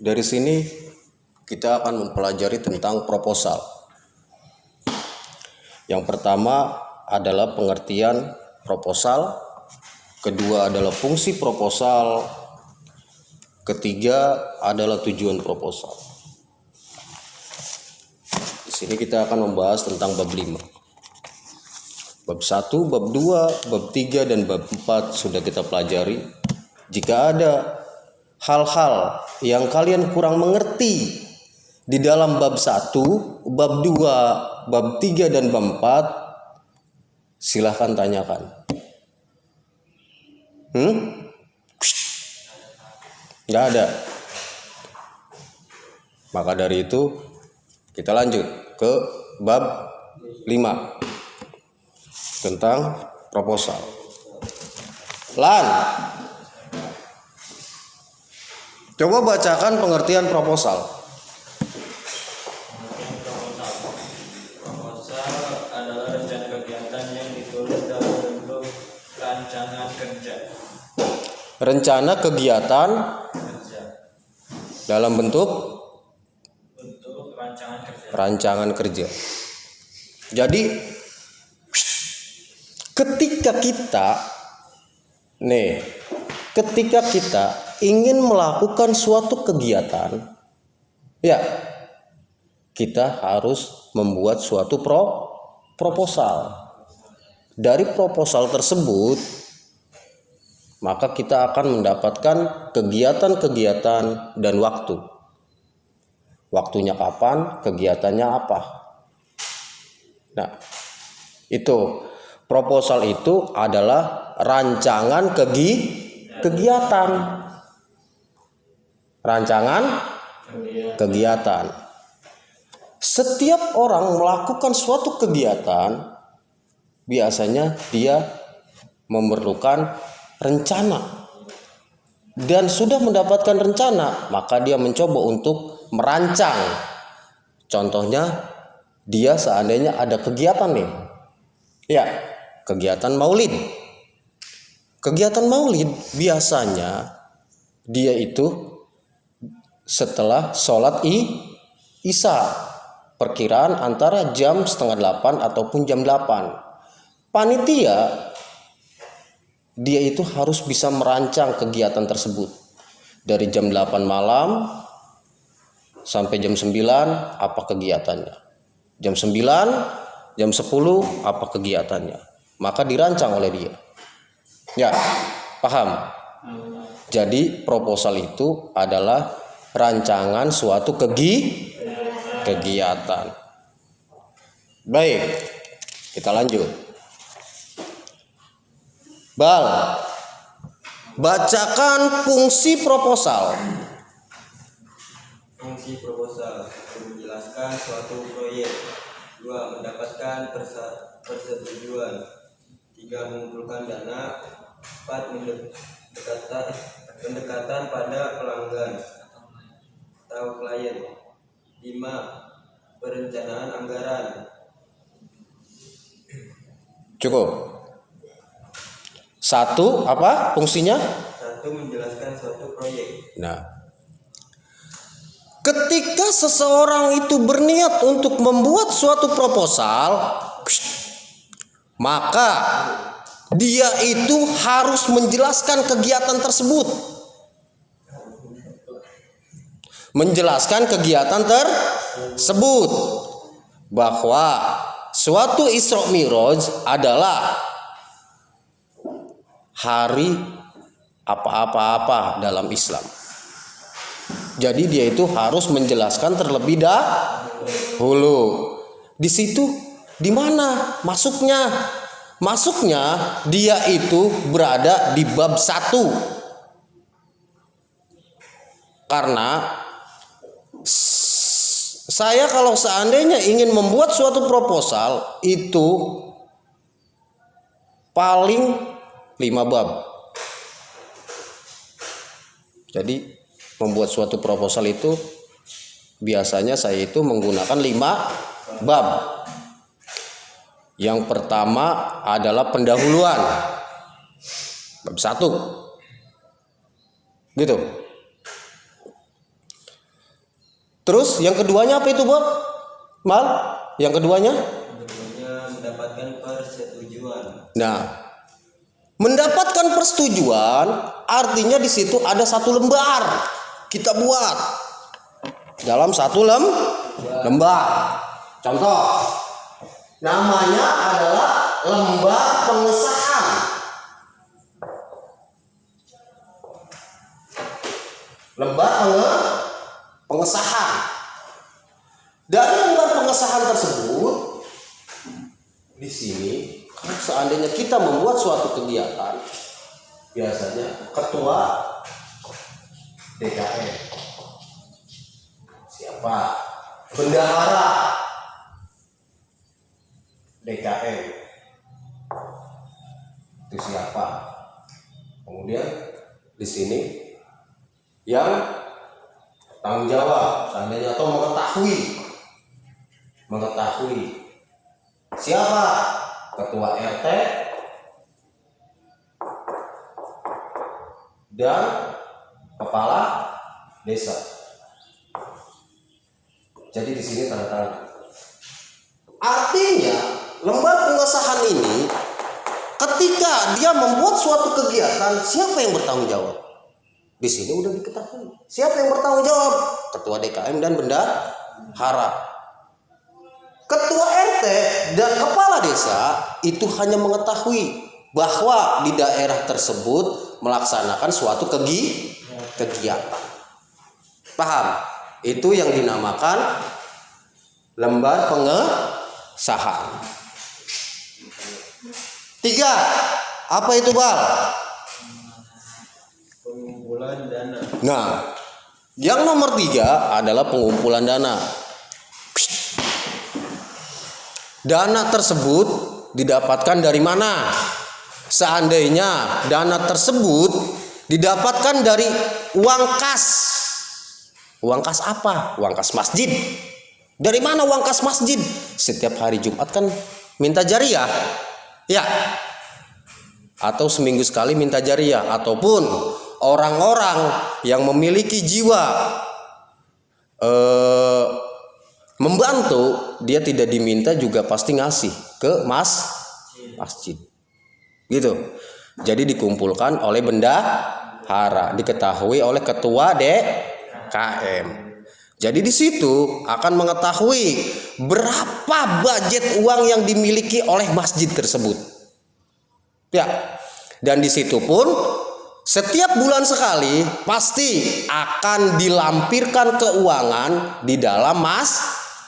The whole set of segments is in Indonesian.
Dari sini kita akan mempelajari tentang proposal. Yang pertama adalah pengertian proposal, kedua adalah fungsi proposal, ketiga adalah tujuan proposal. Di sini kita akan membahas tentang bab 5. Bab 1, bab 2, bab 3, dan bab 4 sudah kita pelajari. Jika ada hal-hal yang kalian kurang mengerti di dalam bab 1, bab 2, bab 3, dan bab 4, silahkan tanyakan. Nggak ada. Maka dari itu kita lanjut ke bab 5 tentang proposal. Lan, coba bacakan pengertian proposal. Proposal adalah rencana kegiatan yang ditulis dalam bentuk rancangan kerja. Rencana kegiatan dalam bentuk rancangan kerja. Jadi ketika kita ingin melakukan suatu kegiatan, ya, kita harus membuat suatu proposal. Dari proposal tersebut, maka kita akan mendapatkan kegiatan-kegiatan dan waktu. Waktunya kapan, kegiatannya apa. Nah, itu proposal itu adalah rancangan kegiatan. Rancangan kegiatan. Setiap orang melakukan suatu kegiatan, biasanya dia memerlukan rencana. Dan sudah mendapatkan rencana, maka dia mencoba untuk merancang. Contohnya, dia seandainya ada kegiatan nih. Ya, kegiatan maulid. Kegiatan maulid biasanya dia itu setelah sholat isya, perkiraan antara jam 7:30 ataupun jam 8. Panitia dia itu harus bisa merancang kegiatan tersebut. Dari jam 8 malam sampai jam 9 apa kegiatannya. Jam 9, jam 10 apa kegiatannya. Maka dirancang oleh dia. Ya, paham? Jadi proposal itu adalah rancangan suatu kegiatan. Baik, kita lanjut. Bal, bacakan fungsi proposal. Fungsi proposal: menjelaskan suatu proyek. 2. Mendapatkan persetujuan. 3. Mengumpulkan dana. 4. Pendekatan pada pelanggan atau klien. 5. Perencanaan anggaran. Cukup. 1, apa fungsinya? 1. Menjelaskan suatu proyek. Nah, ketika seseorang itu berniat untuk membuat suatu proposal, maka dia itu harus menjelaskan kegiatan tersebut. Menjelaskan kegiatan tersebut bahwa suatu Isra Mi'raj dah hari apa-apa dalam Islam. Jadi dia itu harus menjelaskan terlebih dahulu. Di situ di mana masuknya? Masuknya dia itu berada di bab 1. Karena saya kalau seandainya ingin membuat suatu proposal itu paling 5 bab. Jadi membuat suatu proposal itu biasanya saya itu menggunakan 5 bab. Yang pertama adalah pendahuluan. Bab 1. Gitu. Terus yang keduanya apa itu, Bob? Mal? Yang keduanya? Keduanya mendapatkan persetujuan. Nah, mendapatkan persetujuan artinya di situ ada satu lembar kita buat dalam satu lembar. Contoh, namanya adalah lembar pengesahan. Lembar pengesahan. Dari lembar pengesahan tersebut, di sini seandainya kita membuat suatu kegiatan, biasanya ketua DKM siapa, bendahara DKM itu siapa, kemudian di sini yang tanggung jawab seandainya atau mengetahui siapa, ketua RT dan kepala desa. Jadi di sini tanda tangan. Artinya lembar pengesahan ini ketika dia membuat suatu kegiatan, siapa yang bertanggung jawab? Di sini udah diketahui. Siapa yang bertanggung jawab? Ketua DKM dan bendahara. Ketua RT dan kepala desa itu hanya mengetahui bahwa di daerah tersebut melaksanakan suatu kegiatan. Paham? Itu yang dinamakan lembar pengesahan. 3. Apa itu, Bal? Pengumpulan dana. Nah, yang nomor 3 adalah pengumpulan dana. Dana tersebut didapatkan dari mana? Seandainya dana tersebut didapatkan dari uang kas. Uang kas apa? Uang kas masjid. Dari mana uang kas masjid? Setiap hari Jumat kan minta jariah. Ya. Atau seminggu sekali minta jariah. Ataupun orang-orang yang memiliki jiwa membantu, dia tidak diminta juga pasti ngasih ke masjid. Gitu. Jadi dikumpulkan oleh bendahara, diketahui oleh ketua DKM. Jadi di situ akan mengetahui berapa budget uang yang dimiliki oleh masjid tersebut. Ya. Dan di situ pun setiap bulan sekali pasti akan dilampirkan keuangan di dalam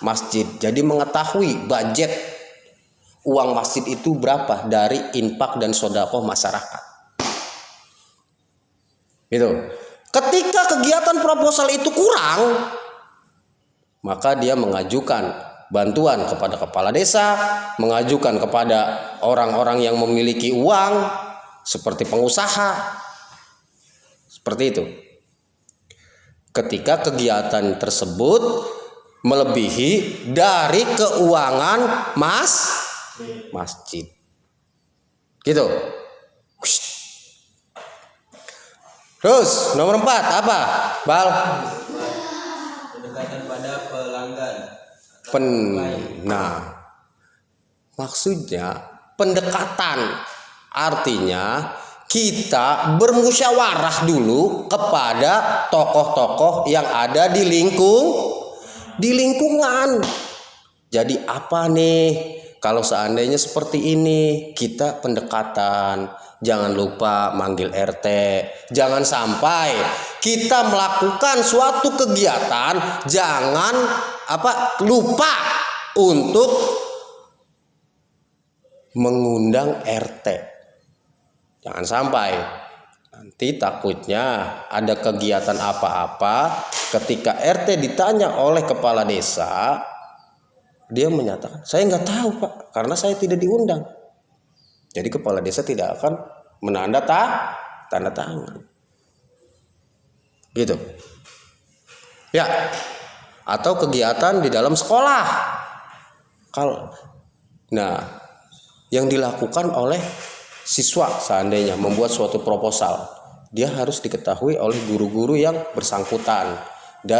masjid. Jadi mengetahui budget uang masjid itu berapa dari infak dan sedekah masyarakat. Gitu. Ketika kegiatan proposal itu kurang, maka dia mengajukan bantuan kepada kepala desa, mengajukan kepada orang-orang yang memiliki uang seperti pengusaha. Seperti itu. Ketika kegiatan tersebut melebihi dari keuangan masjid. Gitu. Terus nomor 4 apa? Bal. Pendekatan pada pelanggan. Nah, maksudnya pendekatan artinya kita bermusyawarah dulu kepada tokoh-tokoh yang ada di lingkungan. Jadi apa nih kalau seandainya seperti ini, kita pendekatan. Jangan lupa manggil RT. Jangan sampai kita melakukan suatu kegiatan, jangan lupa untuk mengundang RT. Jangan sampai nanti takutnya ada kegiatan apa-apa, ketika RT ditanya oleh kepala desa, dia menyatakan, saya nggak tahu Pak, karena saya tidak diundang. Jadi kepala desa tidak akan tanda tangan. Gitu. Ya. Atau kegiatan di dalam sekolah. Yang dilakukan oleh siswa seandainya membuat suatu proposal, dia harus diketahui oleh guru-guru yang bersangkutan. Dan